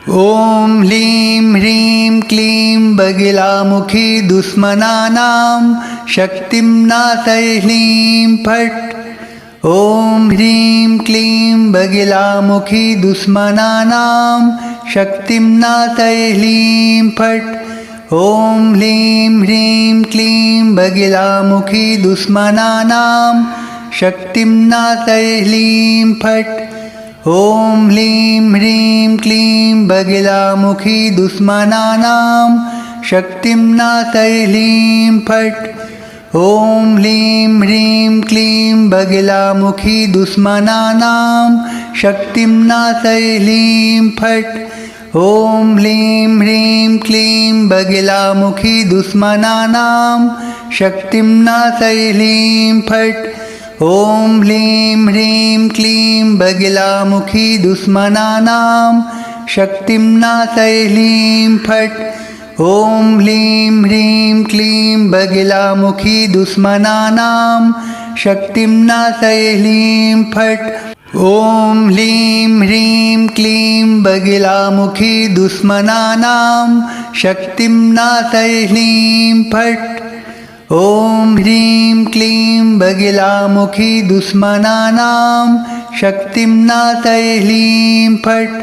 ॐ ह्लीं ह्रीं क्लीं बगिलामुखी दुश्मनानां शक्तिं नाशय ह्लीं फट्। ॐ ह्रीं क्लीं बगिलामुखी दुश्मनानां शक्तिं नाशय ह्लीं फट्। ॐ ह्लीं ह्रीं क्लीं बगिलामुखी दुश्मनानां शक्तिं नाशय ह्लीं फट्। ॐ ह्लीं ह्रीं क्लीं बगिलामुखी दुश्मनानां शक्तिं नाशय ह्लीं फट्। ॐ ह्लीं ह्रीं क्लीं बगिलामुखी दुश्मनानां शक्तिं नाशय ह्लीं फट्। ॐ ह्लीं ह्रीं क्लीं बगिलामुखी दुश्मनानां शक्तिं नाशय ह्लीं फट्। ॐ ह्लीं ह्रीं क्लीं बगिलामुखी दुश्मनानां शक्तिं नाशय ह्लीं फट्। ॐ ह्लीं ह्रीं क्लीं बगिलामुखी दुश्मनानां शक्तिं नाशय ह्लीं फट्। ॐ ह्लीं ह्रीं क्लीं बगिलामुखी दुश्मनानां शक्तिं नाशय ह्लीं फट्। ॐ ह्रीं क्लीं बगिलामुखी दुश्मनानां शक्तिं नाशय ह्लीं फट्।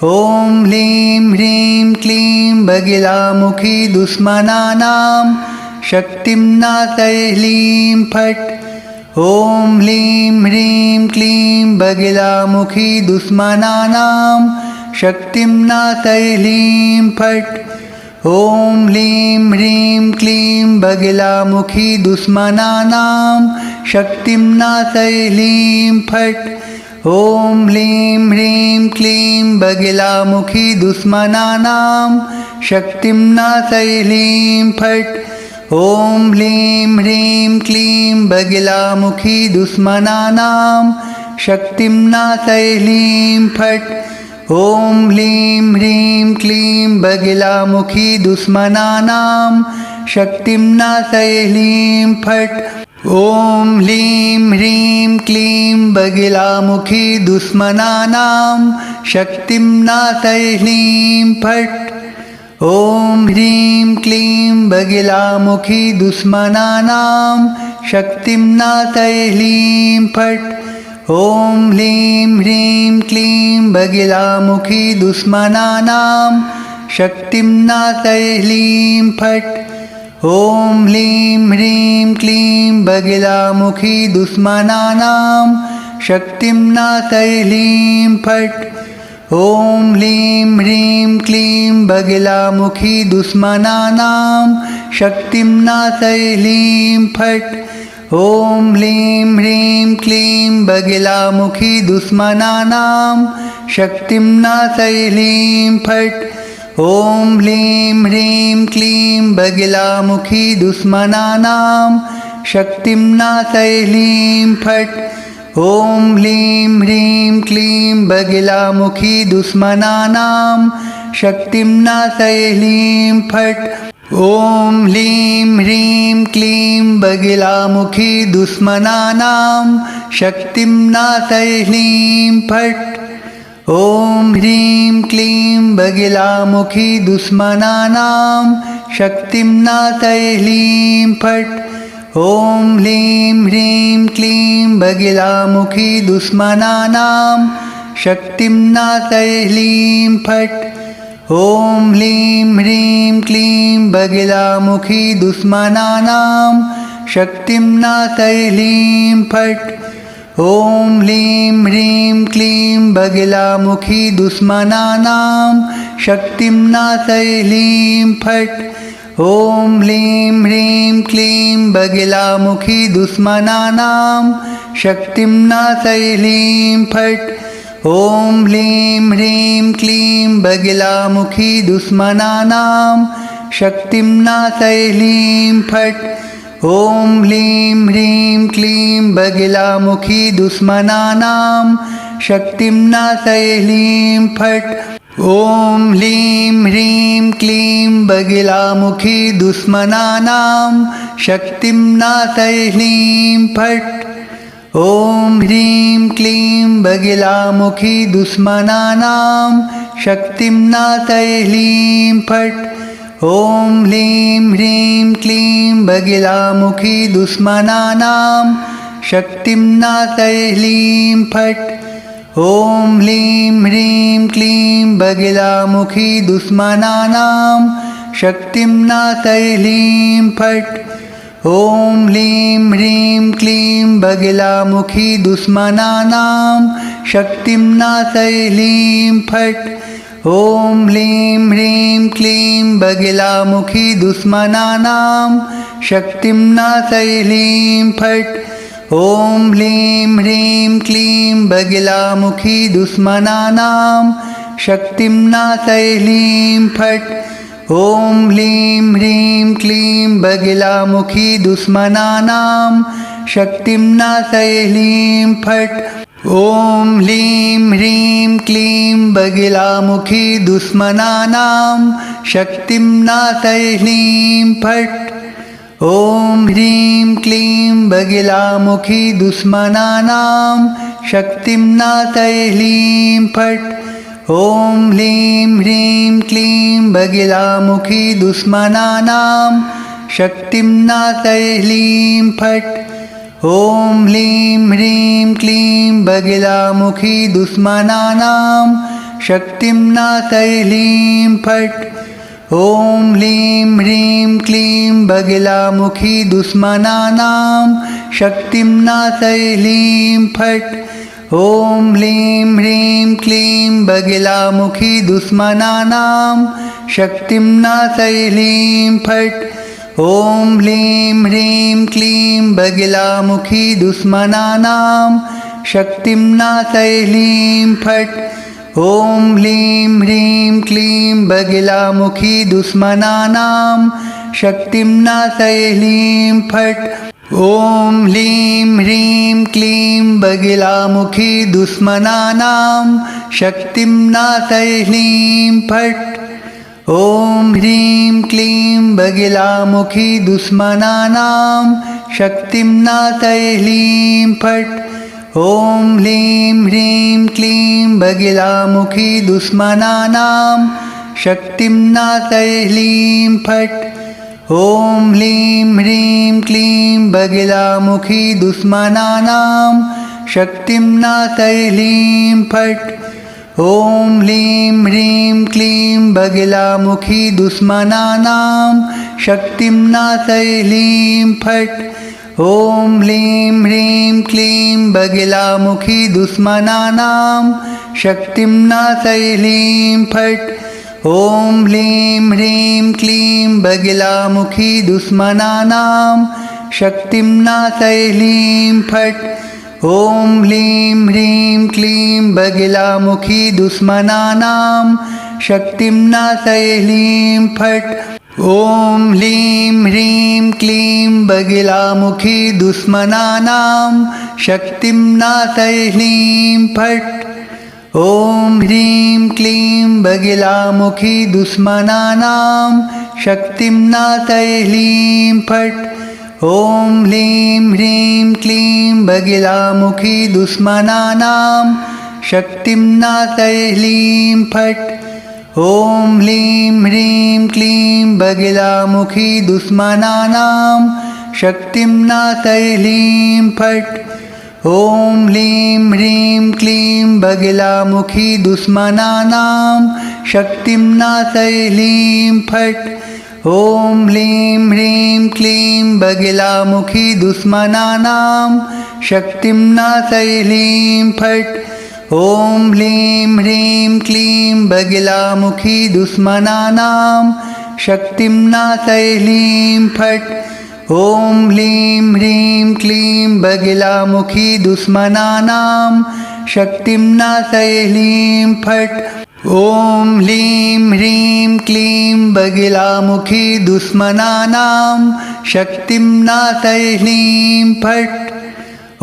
ॐ ह्लीं ह्रीं क्लीं बगिलामुखी दुश्मनानां शक्तिं नाशय ह्लीं फट्। ॐ ह्लीं ह्रीं क्लीं बगिलामुखी दुश्मनानां शक्तिं नाशय ह्लीं फट्। ॐ ह्लीं ह्रीं क्लीं बगिलामुखी दुश्मनानां शक्तिं नाशय ह्लीं फट्। ॐ ह्लीं ह्रीं क्लीं बगिलामुखी दुश्मनानां शक्तिं नाशय ह्लीं फट्। ॐ ह्लीं ह्रीं क्लीं बगिलामुखी दुश्मनानां शक्तिं नाशय ह्लीं फट्। ॐ ह्लीं ह्रीं क्लीं बगिलामुखी दुश्मनानां शक्तिं नाशय ह्लीं फट्। ॐ ह्लीं ह्रीं क्लीं बगिलामुखी दुश्मनानां शक्तिं नाशय ह्लीं फट्। ॐ ह्रीं क्लीं बगिलामुखी दुश्मनानां शक्तिं नाशय ह्लीं फट्। ॐ ह्लीं ह्रीं क्लीं बगिलामुखी दुश्मनानां शक्तिं नाशय ह्लीं फट्। ॐ ह्लीं ह्रीं क्लीं बगिलामुखी दुश्मनानां शक्तिं नाशय ह्लीं फट्। ॐ ह्लीं ह्रीं क्लीं बगिलामुखी दुश्मनानां शक्तिं नाशय ह्लीं फट्। ॐ ह्लीं ह्रीं क्लीं बगिलामुखी दुश्मनानां शक्तिं नाशय ह्लीं फट्। ॐ ह्लीं ह्रीं क्लीं बगिलामुखी दुश्मनानां शक्तिं नाशय ह्लीं फट्। ॐ ह्लीं ह्रीं क्लीं बगिलामुखी दुश्मनानां शक्तिं नाशय ह्लीं फट्। ॐ ह्लीं ह्रीं क्लीं बगिलामुखी दुश्मनानां शक्तिं नाशय ह्लीं फट्। ॐ ह्रीं क्लीं बगिलामुखी दुश्मनानां शक्तिं नाशय ह्लीं फट्। ॐ ह्लीं ह्रीं क्लीं बगिलामुखी दुश्मनानां शक्तिं नाशय ह्लीं फट्। ॐ ह्लीं ह्रीं क्लीं बगिलामुखी दुश्मनानां शक्तिं नाशय ह्लीं फट्। ॐ ह्लीं ह्रीं क्लीं बगिलामुखी दुश्मनानां शक्तिं नाशय ह्लीं फट्। ॐ ह्लीं ह्रीं क्लीं बगिलामुखी दुश्मनानां शक्तिं नाशय ह्लीं फट्। ॐ ह्लीं ह्रीं क्लीं बगिलामुखी दुश्मनानां शक्तिं नाशय ह्लीं फट्। ॐ ह्लीं ह्रीं क्लीं बगिलामुखी दुश्मनानां शक्तिं नाशय ह्लीं फट्। ॐ ह्लीं ह्रीं क्लीं बगिलामुखी दुश्मनानां शक्तिं नाशय ह्लीं फट्। ॐ ह्रीं क्लीं बगिलामुखी दुश्मनानां शक्तिं नाशय ह्लीं फट्। ॐ ह्लीं ह्रीं क्लीं बगिलामुखी दुश्मनानां शक्तिं नाशय ह्लीं फट्। ॐ ह्लीं ह्रीं क्लीं बगिलामुखी दुश्मनानां शक्तिं नाशय ह्लीं फट्। ॐ ह्लीं ह्रीं क्लीं बगिलामुखी दुश्मनानां शक्तिं नाशय ह्लीं फट्। ॐ ह्लीं ह्रीं क्लीं बगिलामुखी दुश्मनानां शक्तिं नाशय ह्लीं फट्। ॐ ह्लीं ह्रीं क्लीं बगिलामुखी दुश्मनानां शक्तिं नाशय ह्लीं फट्। ॐ ह्लीं ह्रीं क्लीं बगिलामुखी दुश्मनानां शक्तिं नाशय ह्लीं फट्। ॐ ह्लीं ह्रीं क्लीं बगिलामुखी दुश्मनानां शक्तिं नाशय ह्लीं फट्। ॐ ह्रीं क्लीं बगिलामुखी दुश्मनानां शक्तिं नाशय ह्लीं फट्। ॐ ह्लीं ह्रीं क्लीं बगिलामुखी दुश्मनानां शक्तिं नाशय ह्लीं फट्। ॐ ह्लीं ह्रीं क्लीं बगिलामुखी दुश्मनानां शक्तिं नाशय ह्लीं फट्। ॐ ह्लीं ह्रीं क्लीं बगिलामुखी दुश्मनानां शक्तिं नाशय ह्लीं फट्। ॐ ह्लीं ह्रीं क्लीं बगिलामुखी दुश्मनानां शक्तिं नाशय ह्लीं फट्। ॐ ह्लीं ह्रीं क्लीं बगिलामुखी दुश्मनानां शक्तिं नाशय ह्लीं फट्। ॐ ह्लीं ह्रीं क्लीं बगिलामुखी दुश्मनानां शक्तिं नाशय ह्लीं फट्। ॐ ह्लीं ह्रीं क्लीं बगिलामुखी दुश्मनानां शक्तिं नाशय ह्लीं फट्। ॐ ह्रीं क्लीं बगिलामुखी दुश्मनानां शक्तिं नाशय ह्लीं फट्। ॐ ह्लीं ह्रीं क्लीं बगिलामुखी दुश्मनानां शक्तिं नाशय ह्लीं फट्। ॐ ह्लीं ह्रीं क्लीं बगिलामुखी दुश्मनानां शक्तिं नाशय ह्लीं फट्। ॐ ह्लीं ह्रीं क्लीं बगिलामुखी दुश्मनानां शक्तिं नाशय ह्लीं फट्। ॐ ह्लीं ह्रीं क्लीं बगिलामुखी दुश्मनानां शक्तिं नाशय ह्लीं फट्। ॐ ह्लीं ह्रीं क्लीं बगिलामुखी दुश्मनानां शक्तिं नाशय ह्लीं फट्। ॐ ह्लीं ह्रीं क्लीं बगिलामुखी दुश्मनानां शक्तिं नाशय ह्लीं फट्। ॐ ह्लीं ह्रीं क्लीं बगिलामुखी दुश्मनानां शक्तिं नाशय ह्लीं फट्। ॐ ह्रीं क्लीं बगिलामुखी दुश्मनानां शक्तिं नाशय ह्लीं फट्। ॐ ह्लीं ह्रीं क्लीं बगिलामुखी दुश्मनानां शक्तिं नाशय ह्लीं फट्। ॐ ह्लीं ह्रीं क्लीं बगिलामुखी दुश्मनानां शक्तिं नाशय ह्लीं फट्। ॐ ह्लीं ह्रीं क्लीं बगिलामुखी दुश्मनानां शक्तिं नाशय ह्लीं फट्। ॐ ह्लीं ह्रीं क्लीं बगिलामुखी दुश्मनानां शक्तिं नाशय ह्लीं फट्। ॐ ह्लीं ह्रीं क्लीं बगिलामुखी दुश्मनानां शक्तिं नाशय ह्लीं फट्। ॐ ह्लीं ह्रीं क्लीं बगिलामुखी दुश्मनानां शक्तिं नाशय ह्लीं फट्। ॐ ह्लीं ह्रीं क्लीं बगिलामुखी दुश्मनानां शक्तिं नाशय ह्लीं फट्।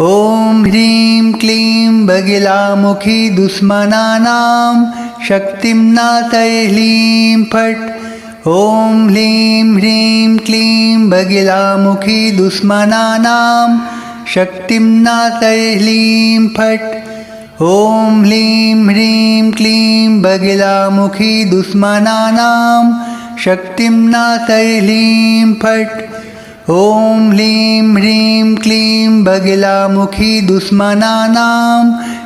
ॐ ह्रीं क्लीं बगिलामुखी दुश्मनानां शक्तिं नाशय ह्लीं फट्। ॐ ह्लीं ह्रीं क्लीं बगिलामुखी दुश्मनानां शक्तिं नाशय ह्लीं फट्। ॐ ह्लीं ह्रीं क्लीं बगिलामुखी दुश्मनानां शक्तिं नाशय ह्लीं फट्। ॐ ह्लीं ह्रीं क्लीं बगिलामुखी दुश्मनानां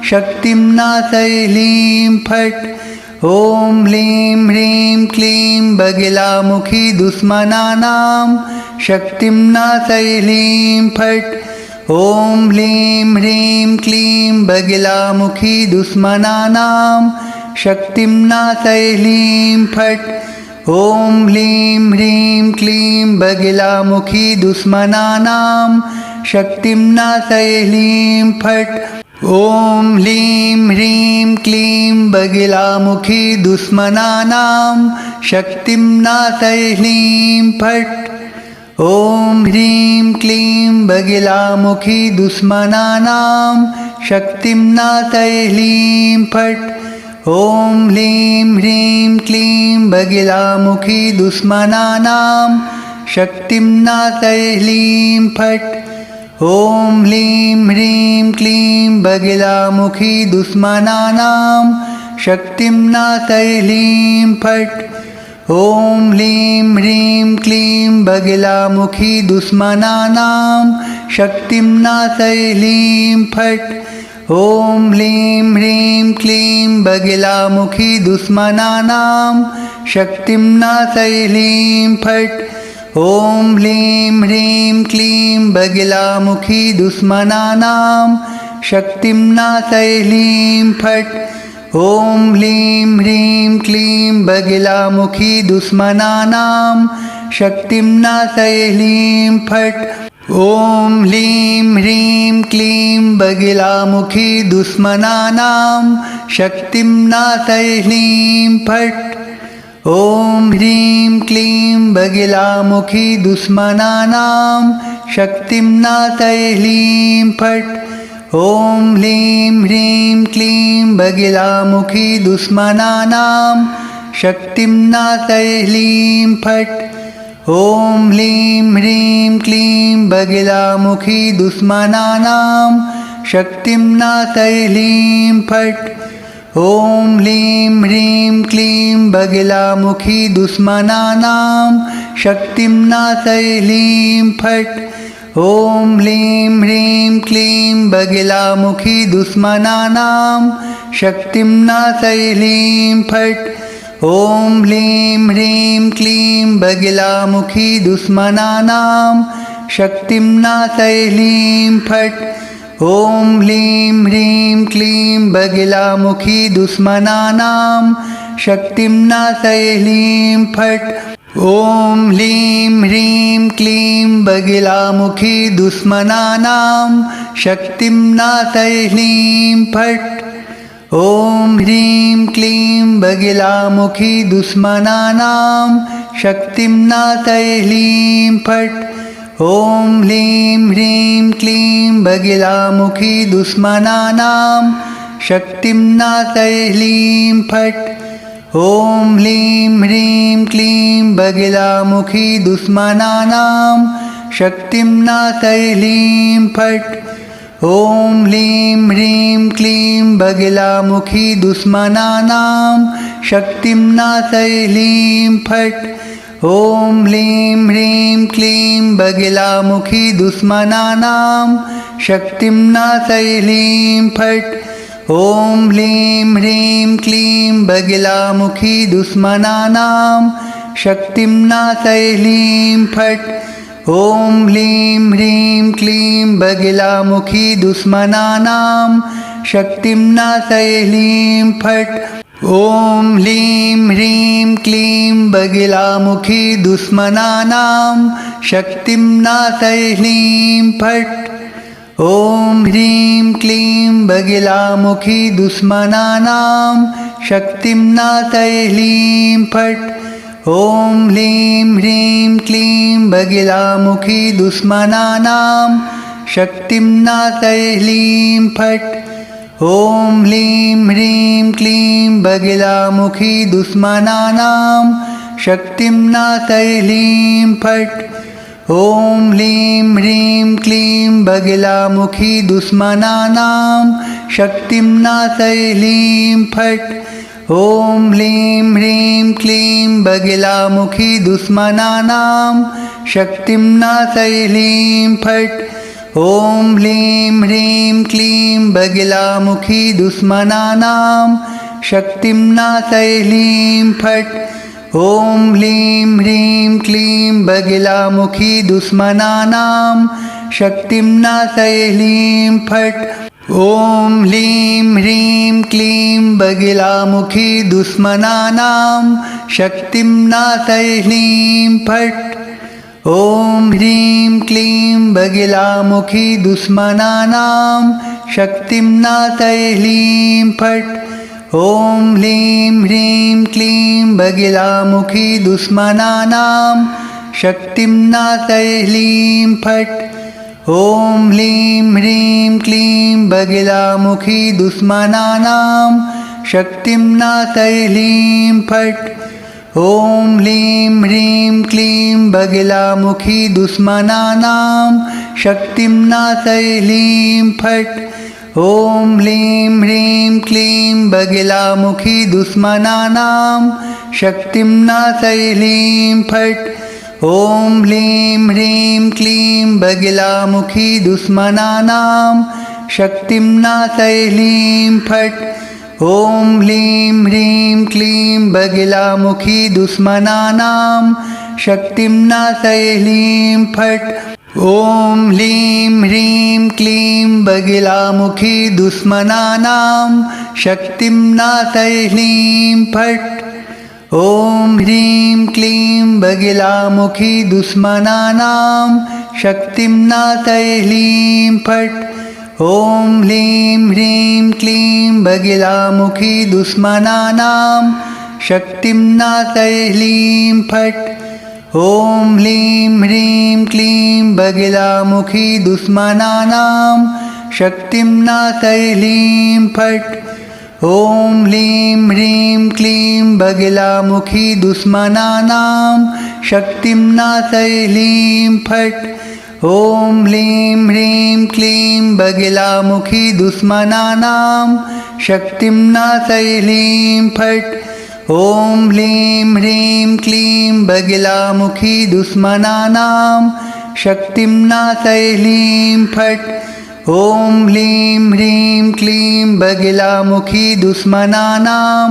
शक्तिं नाशय ह्लीं फट्। ॐ ह्लीं ह्रीं क्लीं बगिलामुखी दुश्मनानां शक्तिं नाशय ह्लीं फट्। ॐ ह्लीं ह्रीं क्लीं बगिलामुखी दुश्मनानां शक्तिं नाशय ह्लीं फट्। ॐ ह्लीं ह्रीं क्लीं बगिलामुखी दुश्मनानां शक्तिं नाशय ह्लीं फट्। ॐ ह्लीं ह्रीं क्लीं बगिलामुखी दुश्मनानां शक्तिं नाशय ह्लीं फट्। ॐ ह्रीं क्लीं बगिलामुखी दुश्मनानां शक्तिं नाशय ह्लीं फट्। ॐ ह्लीं ह्रीं क्लीं बगिलामुखी दुश्मनानां शक्तिं नाशय ह्लीं फट्। ॐ ह्लीं ह्रीं क्लीं बगिलामुखी दुश्मनानां शक्तिं नाशय ह्लीं फट्। ॐ ह्लीं ह्रीं क्लीं बगिलामुखी दुश्मनानां शक्तिं नाशय ह्लीं फट्। ॐ ह्लीं ह्रीं क्लीं बगिलामुखी दुश्मनानां शक्तिं नाशय ह्लीं फट्। ॐ ह्लीं ह्रीं क्लीं बगिलामुखी दुश्मनानां शक्तिं नाशय ह्लीं फट्। ॐ ह्लीं ह्रीं क्लीं बगिलामुखी दुश्मनानां शक्तिं नाशय ह्लीं फट्। ॐ ह्लीं ह्रीं क्लीं बगिलामुखी दुश्मनानां शक्तिं नाशय ह्लीं फट्। ॐ ह्रीं क्लीं बगिलामुखी दुश्मनानां शक्तिं नाशय ह्लीं फट्। ॐ ह्लीं ह्रीं क्लीं बगिलामुखी दुश्मनानां शक्तिं नाशय ह्लीं फट्। ॐ ह्लीं ह्रीं क्लीं बगिलामुखी दुश्मनानां शक्तिं नाशय ह्लीं फट्। ॐ ह्लीं ह्रीं क्लीं बगिलामुखी दुश्मनानां शक्तिं नाशय ह्लीं फट्। ॐ ह्लीं ह्रीं क्लीं बगिलामुखी दुश्मनानां शक्तिं नाशय ह्लीं फट्। ॐ ह्लीं ह्रीं क्लीं बगिलामुखी दुश्मनानां शक्तिं नाशय ह्लीं फट्। ॐ ह्लीं ह्रीं क्लीं बगिलामुखी दुश्मनानां शक्तिं नाशय ह्लीं फट्। ॐ ह्लीं ह्रीं क्लीं बगिलामुखी दुश्मनानां शक्तिं नाशय ह्लीं फट्। ॐ ह्रीं क्लीं बगिलामुखी दुश्मनानां शक्तिं नाशय ह्लीं फट्। ॐ ह्लीं ह्रीं क्लीं बगिलामुखी दुश्मनानां शक्तिं नाशय ह्लीं फट्। ॐ ह्लीं ह्रीं क्लीं बगिलामुखी दुश्मनानां शक्तिं नाशय ह्लीं फट्। ॐ ह्लीं ह्रीं क्लीं बगिलामुखी दुश्मनानां शक्तिं नाशय ह्लीं फट्। ॐ ह्लीं ह्रीं क्लीं बगिलामुखी दुश्मनानां शक्तिं नाशय ह्लीं फट्। ॐ ह्लीं ह्रीं क्लीं बगिलामुखी दुश्मनानां शक्तिं नाशय ह्लीं फट्। ॐ ह्लीं ह्रीं क्लीं बगिलामुखी दुश्मनानां शक्तिं नाशय ह्लीं फट्। ॐ ह्लीं ह्रीं क्लीं बगिलामुखी दुश्मनानां शक्तिं नाशय ह्लीं फट्। ॐ ह्रीं क्लीं बगिलामुखी दुश्मनानां शक्तिं नाशय ह्लीं फट्। ॐ ह्लीं ह्रीं क्लीं बगिलामुखी दुश्मनानां शक्तिं नाशय ह्लीं फट्। ॐ ह्लीं ह्रीं क्लीं बगिलामुखी दुश्मनानां शक्तिं नाशय ह्लीं फट्। ॐ ह्लीं ह्रीं क्लीं बगिलामुखी दुश्मनानां शक्तिं नाशयलीं फट्। ॐ ह्लीं ह्रीं क्लीं बगिलामुखी दुश्मनानां शक्तिं नाशयलीं फट्। ॐ ह्लीं ह्रीं क्लीं बगिलामुखी दुश्मनानां शक्तिं नाशयलीं फट्। ॐ ह्लीं ह्रीं क्लीं बगिलामुखी दुश्मनानां शक्तिं नाशयलीं फट्। ॐ ह्लीं ह्रीं क्लीं बगिलामुखी दुश्मनानां शक्तिं नाशयलीं फट्। ॐ ह्रीं क्लीं बगिलामुखी दुश्मनानां शक्तिं नाशयलीं फट्। ॐ ह्लीं ह्रीं क्लीं बगिलामुखी दुश्मनानां शक्तिं नाशयलीं फट्। ॐ ह्लीं ह्रीं क्लीं बगिलामुखी दुश्मनानां शक्तिं नाशयलीं फट्। ॐ ह्लीं ह्रीं क्लीं बगिलामुखी दुश्मनानां शक्तिं नाशयलीं फट्। ॐ ह्लीं ह्रीं क्लीं बगिलामुखी दुश्मनानां शक्तिं नाशयलीं फट्। ॐ ह्लीं ह्रीं क्लीं बगिलामुखी दुश्मनानां शक्तिं नाशयलीं फट्। ॐ ह्लीं ह्रीं क्लीं बगिलामुखी दुश्मनानां शक्तिं नाशयलीं फट्। ॐ ह्लीं ह्रीं क्लीं बगिलामुखी दुश्मनानां शक्तिं नाशयलीं फट्। ॐ ह्रीं क्लीं बगिलामुखी दुश्मनानां शक्तिं नाशयलीं फट्। ॐ ह्लीं ह्रीं क्लीं बगिलामुखी दुश्मनानां शक्तिं नाशयलीं फट्। ॐ ह्लीं ह्रीं क्लीं बगिलामुखी दुश्मनानां शक्तिं नाशयलीं फट्। ॐ ह्लीं ह्रीं क्लीं बगिलामुखी दुश्मनानां शक्तिं नाशयलीं फट्। ॐ ह्लीं ह्रीं क्लीं बगिलामुखी दुश्मनानां शक्तिं नाशयलीं फट्। ॐ ह्लीं ह्रीं क्लीं बगिलामुखी दुश्मनानां शक्तिं नाशयलीं फट्। ॐ ह्लीं ह्रीं क्लीं बगिलामुखी दुश्मनानां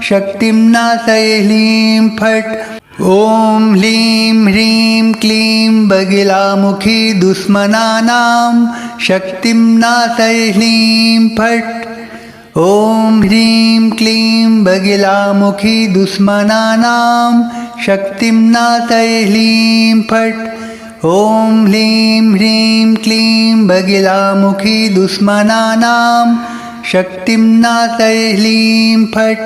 शक्तिं नाशयलीं फट्। ॐ ह्लीं ह्रीं क्लीं बगिलामुखी दुश्मनानां शक्तिं नाशयलीं फट्। ॐ ह्रीं क्लीं बगिलामुखी दुश्मनानां शक्तिं नाशयलीं फट्। ॐ ह्लीं ह्रीं क्लीं बगिलामुखी दुश्मनानां शक्तिं नाशयलीं फट्।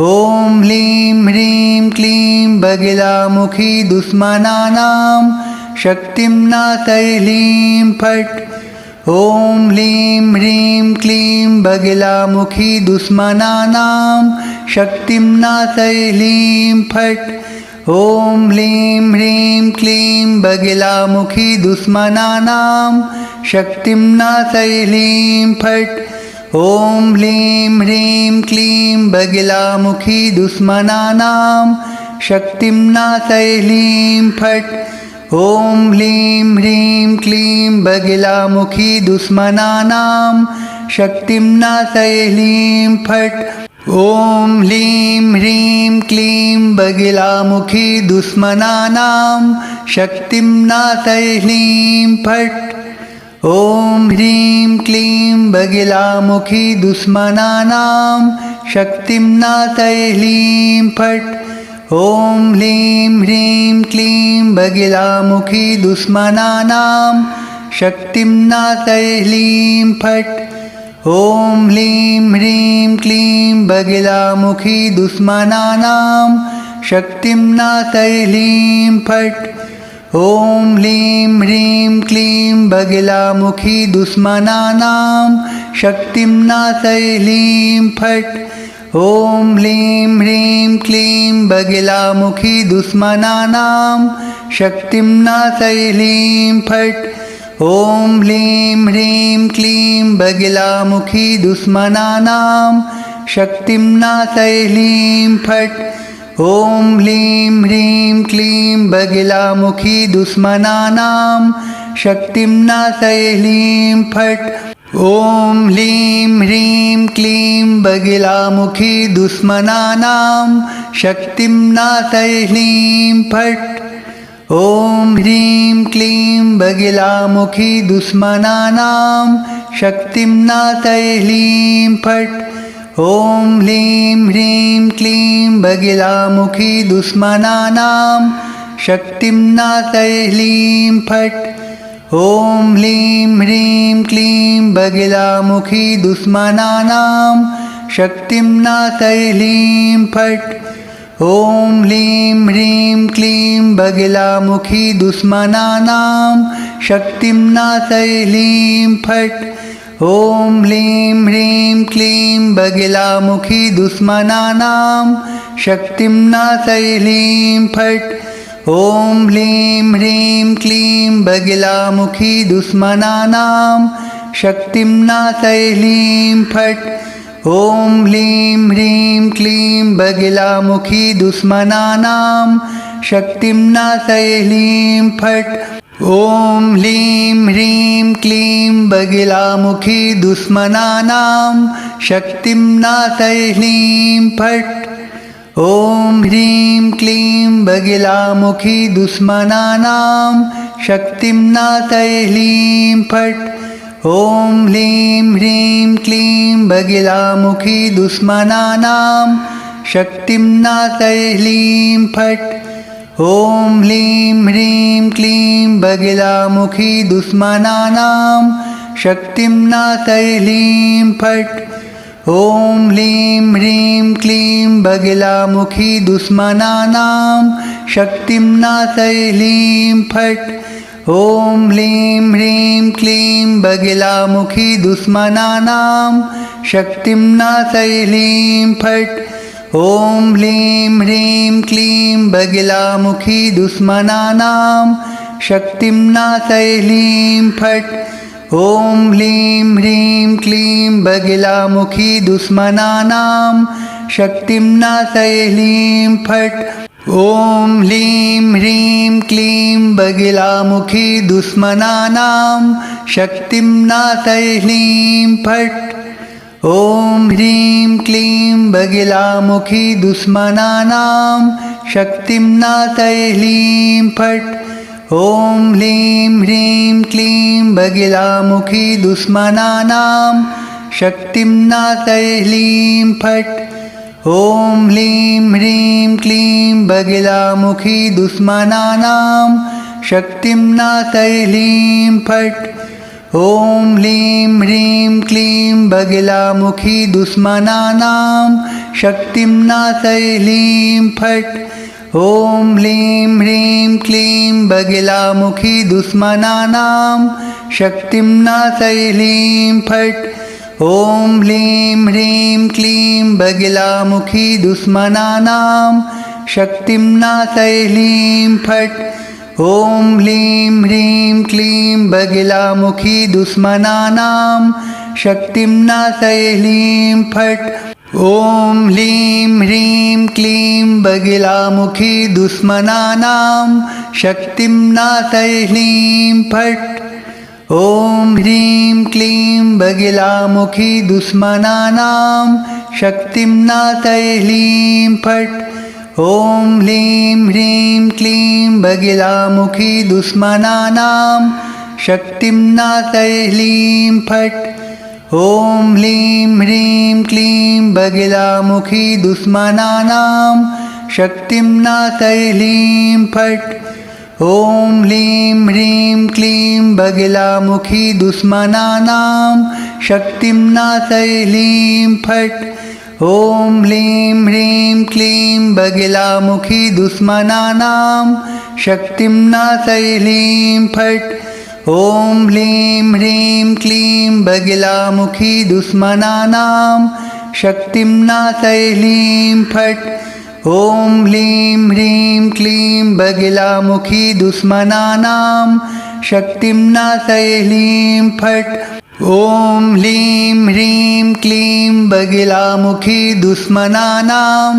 ॐ ह्लीं ह्रीं क्लीं बगिलामुखी दुश्मनानां शक्तिं नाशयलीं फट्। ॐ ह्लीं ह्रीं क्लीं बगिलामुखी दुश्मनानां शक्तिं नाशयलीं फट्। ॐ ह्लीं ह्रीं क्लीं बगिलामुखी दुश्मनानां शक्तिं नाशयलीं फट्। ॐ ह्लीं ह्रीं क्लीं बगिलामुखी दुश्मनानां शक्तिं नाशयलीं फट्। ॐ ह्लीं ह्रीं क्लीं बगिलामुखी दुश्मनानां शक्तिं नाशयलीं फट्। ॐ ह्लीं ह्रीं क्लीं बगिलामुखी दुश्मनानां शक्तिं नाशयलीं फट्। ॐ ह्रीं क्लीं बगिलामुखी दुश्मनानां शक्तिं नाशयलीं फट्। ॐ ह्लीं ह्रीं क्लीं बगिलामुखी दुश्मनानां शक्तिं नाशयलीं फट्। ॐ ह्लीं ह्रीं क्लीं बगिलामुखी दुश्मनानां शक्तिं नाशयलीं फट्। ॐ ह्लीं ह्रीं क्लीं बगिलामुखी दुश्मनानां शक्तिं नाशयलीं फट्। ॐ ह्लीं ह्रीं क्लीं बगिलामुखी दुश्मनानां शक्तिं नाशयलीं फट्। ॐ ह्लीं ह्रीं क्लीं बगिलामुखी दुश्मनानां शक्तिं नाशय ह्लीं फट्। ॐ ह्लीं ह्रीं क्लीं बगिलामुखी दुश्मनानां शक्तिं नाशय ह्लीं फट्। ॐ ह्लीं ह्रीं क्लीं बगिलामुखी दुश्मनानां शक्तिं नाशय ह्लीं फट्। ॐ ह्रीं क्लीं बगिलामुखी दुश्मनानां शक्तिं नाशय ह्लीं फट्। ॐ ह्लीं ह्रीं क्लीं बगिलामुखी दुश्मनानां शक्तिं नाशय ह्लीं फट्। ॐ ह्लीं ह्रीं क्लीं बगिलामुखी दुश्मनानां शक्तिं नाशय ह्लीं फट्। ॐ ह्लीं ह्रीं क्लीं बगिलामुखी दुश्मनानां शक्तिं नाशय ह्लीं फट्। ॐ ह्लीं ह्रीं क्लीं बगिलामुखी दुश्मनानां शक्तिं नाशय ह्लीं फट्। ॐ ह्लीं ह्रीं क्लीं बगिलामुखी दुश्मनानां शक्तिं नाशय ह्लीं फट्। ॐ ह्लीं ह्रीं क्लीं बगिलामुखी दुश्मनानां शक्तिं नाशय ह्लीं फट्। ॐ ह्लीं ह्रीं क्लीं बगिलामुखी दुश्मनानां शक्तिं नाशय ह्लीं फट्। ॐ ह्रीं क्लीं बगिलामुखी दुश्मनानां शक्तिं नाशय ह्लीं फट्। ॐ ह्लीं ह्रीं क्लीं बगिलामुखी दुश्मनानां शक्तिं नाशय ह्लीं फट्। ॐ ह्लीं ह्रीं क्लीं बगिलामुखी दुश्मनानां शक्तिं नाशय ह्लीं फट्। ॐ ह्लीं ह्रीं क्लीं बगिलामुखी दुश्मनानां शक्तिं नाशय ह्लीं फट्। ॐ ह्लीं ह्रीं क्लीं बगिलामुखी दुश्मनानां शक्तिं नाशय ह्लीं फट्। ॐ ह्लीं ह्रीं क्लीं बगिलामुखी दुश्मनानां शक्तिं नाशय ह्लीं फट्। ॐ ह्लीं ह्रीं क्लीं बगिलामुखी दुश्मनानां शक्तिं नाशय ह्लीं फट्। ॐ ह्लीं ह्रीं क्लीं बगिलामुखी दुश्मनानां शक्तिं नाशय ह्लीं फट्। ॐ ह्रीं क्लीं बगिलामुखी दुश्मनानां शक्तिं नाशय ह्लीं फट्। ॐ ह्लीं ह्रीं क्लीं बगिलामुखी दुश्मनानां शक्तिं नाशय ह्लीं फट्। ॐ ह्लीं ह्रीं क्लीं बगिलामुखी दुश्मनानां शक्तिं नाशय ह्लीं फट्। ॐ ह्लीं ह्रीं क्लीं बगिलामुखी दुश्मनानां शक्तिं नाशय ह्लीं फट्। ॐ ह्लीं ह्रीं क्लीं बगिलामुखी दुश्मनानां शक्तिं नाशय ह्लीं फट्। ॐ ह्लीं ह्रीं क्लीं बगिलामुखी दुश्मनानां शक्तिं नाशय ह्लीं फट्। ॐ ह्लीं ह्रीं क्लीं बगिलामुखी दुश्मनानां शक्तिं नाशय ह्लीं फट्। ॐ ह्लीं ह्रीं क्लीं बगिलामुखी दुश्मनानां शक्तिं नाशय ह्लीं फट्। ॐ ह्रीं क्लीं बगिलामुखी दुश्मनानां शक्तिं नाशय ह्लीं फट्। ॐ ह्लीं ह्रीं क्लीं बगिलामुखी दुश्मनानां शक्तिं नाशय ह्लीं फट्। ॐ ह्लीं ह्रीं क्लीं बगिलामुखी दुश्मनानां शक्तिं नाशय ह्लीं फट्। ॐ ह्लीं ह्रीं क्लीं बगिलामुखी दुश्मनानां शक्तिं नाशय ह्लीं फट्। ॐ ह्लीं ह्रीं क्लीं बगिलामुखी दुश्मनानां शक्तिं नाशय ह्लीं फट्। ॐ ह्लीं ह्रीं क्लीं बगिलामुखी दुश्मनानां शक्तिं नाशय ह्लीं फट्। ॐ ह्लीं ह्रीं क्लीं बगिलामुखी दुश्मनानां शक्तिं नाशय ह्लीं फट्। ॐ ह्लीं ह्रीं क्लीं बगिलामुखी दुश्मनानां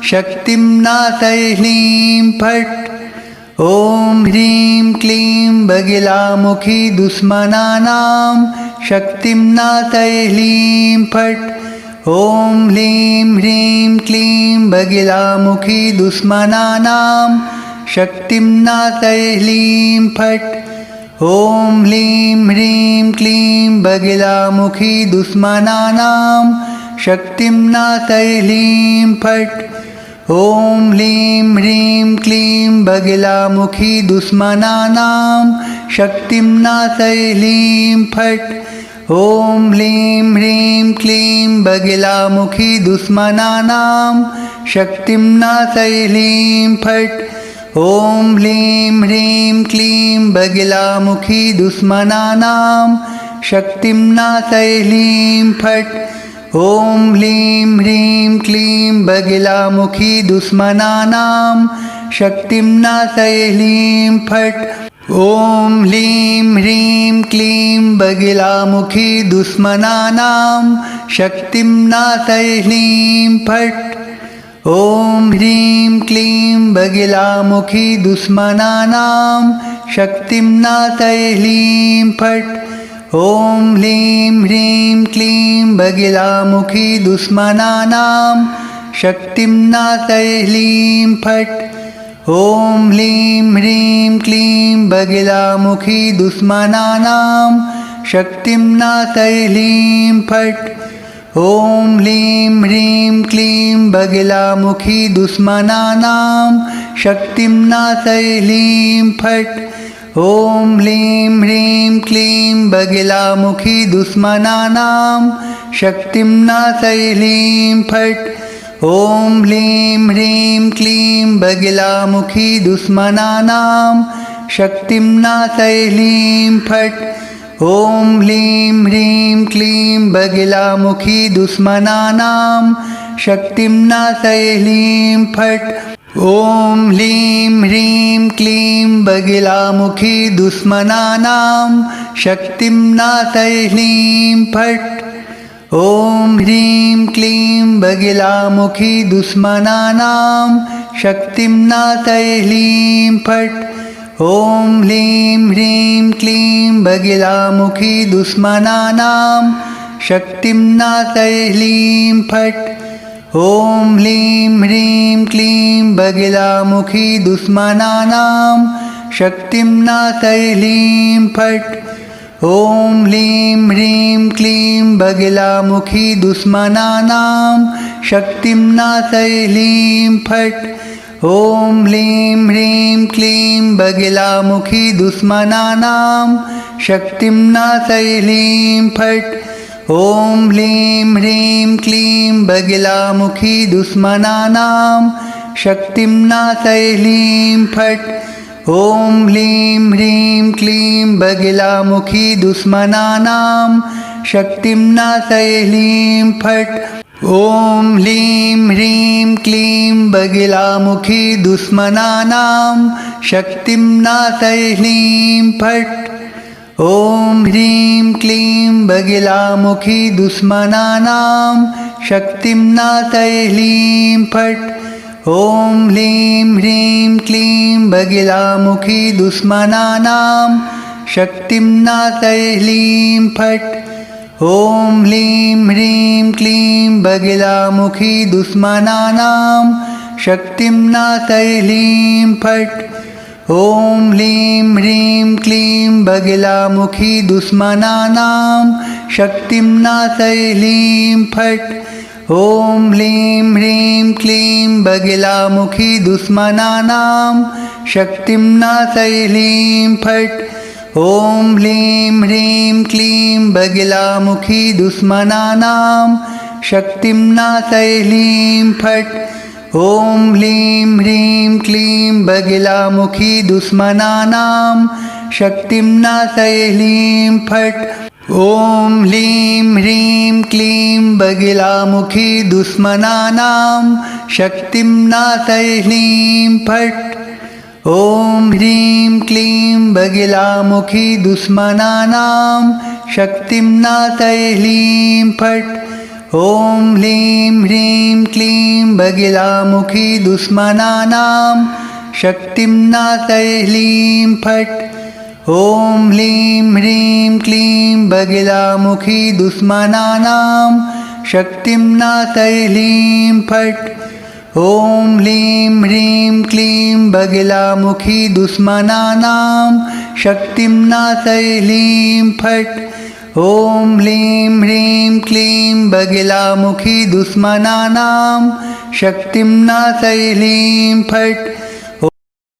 शक्तिं नाशय ह्लीं फट्। ॐ ह्रीं क्लीं बगिलामुखी दुश्मनानां शक्तिं नाशय ह्लीं फट्। ॐ ह्लीं ह्रीं क्लीं बगिलामुखी दुश्मनानां शक्तिं नाशय ह्लीं फट्। ॐ ह्लीं ह्रीं क्लीं बगिलामुखी दुश्मनानां शक्तिं नाशय ह्लीं फट्। ॐ ह्लीं ह्रीं क्लीं बगिलामुखी दुश्मनानां शक्तिं नाशय ह्लीं फट्। ॐ ह्लीं ह्रीं क्लीं बगिलामुखी दुश्मनानां शक्तिं नाशय ह्लीं फट्। ॐ ह्लीं ह्रीं क्लीं बगिलामुखी दुश्मनानां शक्तिं नाशय ह्लीं फट्। ॐ ह्लीं ह्रीं क्लीं बगिलामुखी दुश्मनानां शक्तिं नाशय ह्लीं फट्। ॐ ह्लीं ह्रीं क्लीं बगिलामुखी दुश्मनानां शक्तिं नाशय ह्लीं फट्। ॐ ह्रीं क्लीं बगिलामुखी दुश्मनानां शक्तिं नाशय ह्लीं फट्। ॐ ह्लीं ह्रीं क्लीं बगिलामुखी दुश्मनानां शक्तिं नाशय ह्लीं फट्। ॐ ह्लीं ह्रीं क्लीं बगिलामुखी दुश्मनानां शक्तिं नाशय ह्लीं फट्। ॐ ह्लीं ह्रीं क्लीं बगिलामुखी दुश्मनानां शक्तिं नाशय ह्लीं फट्। ॐ ह्लीं ह्रीं क्लीं बगिलामुखी दुश्मनानां शक्तिं नाशय ह्लीं फट्। ॐ ह्लीं ह्रीं क्लीं बगिलामुखी दुश्मनानां शक्तिं नाशय ह्लीं फट्। ॐ ह्लीं ह्रीं क्लीं बगिलामुखी दुश्मनानां शक्तिं नाशय ह्लीं फट्। ॐ ह्लीं ह्रीं क्लीं बगिलामुखी दुश्मनानां शक्तिं नाशय ह्लीं फट्। ॐ ह्रीं क्लीं बगिलामुखी दुश्मनानां शक्तिं नाशय ह्लीं फट्। ॐ ह्लीं ह्रीं क्लीं बगिलामुखी दुश्मनानां शक्तिं नाशय ह्लीं फट्। ॐ ह्लीं ह्रीं क्लीं बगिलामुखी दुश्मनानां शक्तिं नाशय ह्लीं फट्। ॐ ह्लीं ह्रीं क्लीं बगिलामुखी दुश्मनानां शक्तिं नाशय ह्लीं फट्। ॐ ह्लीं ह्रीं क्लीं बगिलामुखी दुश्मनानां शक्तिं नाशय ह्लीं फट्। ॐ ह्लीं ह्रीं क्लीं बगिलामुखी दुश्मनानां शक्तिं नाशय ह्लीं फट्। ॐ ह्लीं ह्रीं क्लीं बगिलामुखी दुश्मनानां शक्तिं नाशय ह्लीं फट्। ॐ ह्लीं ह्रीं क्लीं बगिलामुखी दुश्मनानां शक्तिं नाशय ह्लीं फट्। ॐ ह्रीं क्लीं बगिलामुखी दुश्मनानां शक्तिं नाशय ह्लीं फट्। ॐ ह्लीं ह्रीं क्लीं बगिलामुखी दुश्मनानां शक्तिं नाशय ह्लीं फट्। ॐ ह्लीं ह्रीं क्लीं बगिलामुखी दुश्मनानां शक्तिं नाशय ह्लीं फट्। ॐ ह्लीं ह्रीं क्लीं बगिलामुखी दुश्मनानां शक्तिं नाशय ह्लीं फट्। ॐ ह्लीं ह्रीं क्लीं बगिलामुखी दुश्मनानां शक्तिं नाशय ह्लीं फट्। ॐ ह्लीं ह्रीं क्लीं बगिलामुखी दुश्मनानां शक्तिं नाशय ह्लीं फट्। ॐ ह्लीं ह्रीं क्लीं बगिलामुखी दुश्मनानां शक्तिं नाशय ह्लीं फट्। ॐ ह्लीं ह्रीं क्लीं बगिलामुखी दुश्मनानां शक्तिं नाशय ह्लीं फट्। ॐ ह्रीं क्लीं बगिलामुखी दुश्मनानां शक्तिं नाशय ह्लीं फट्। ॐ ह्लीं ह्रीं क्लीं बगिलामुखी दुश्मनानां शक्तिं नाशय ह्लीं फट्। ॐ ह्लीं ह्रीं क्लीं बगिलामुखी दुश्मनानां शक्तिं नाशय ह्लीं फट्। ॐ ह्लीं ह्रीं क्लीं बगिलामुखी दुश्मनानां शक्तिं नाशय ह्लीं फट्। ॐ ह्लीं ह्रीं क्लीं बगिलामुखी दुश्मनानां शक्तिं नाशय ह्लीं फट्।